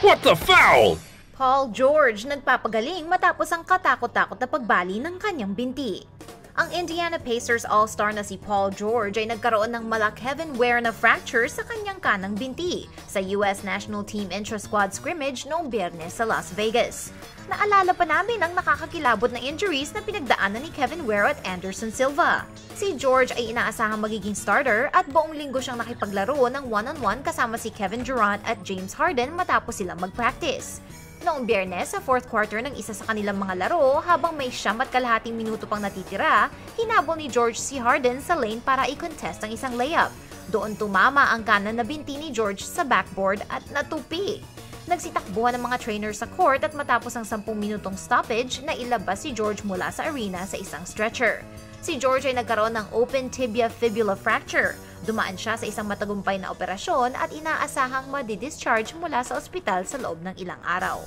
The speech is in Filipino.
What the foul? Paul George nagpapagaling matapos ang katakot-takot na pagbali ng kanyang binti. Ang Indiana Pacers All-Star na si Paul George ay nagkaroon ng Kevin Ware na fracture sa kanyang kanang binti sa US National Team Intra-Squad Scrimmage noong Biyernes sa Las Vegas. Naalala pa namin ang nakakakilabot na injuries na pinagdaanan ni Kevin Ware at Anderson Silva. Si George ay inaasahang magiging starter at buong linggo siyang nakipaglaro ng one-on-one kasama si Kevin Durant at James Harden matapos silang mag-practice. Noong Biyernes sa fourth quarter ng isa sa kanilang mga laro, habang may 7.5 minuto pang natitira, hinabol ni George si Harden sa lane para i-contest ang isang layup. Doon tumama ang kanan na binti ni George sa backboard at natupi. Nagsitakbuhan ng mga trainer sa court at matapos ang 10 minutong stoppage, nailabas si George mula sa arena sa isang stretcher. Si George ay nagkaroon ng open tibia fibula fracture. Dumaan siya sa isang matagumpay na operasyon at inaasahang madi-discharge mula sa ospital sa loob ng ilang araw.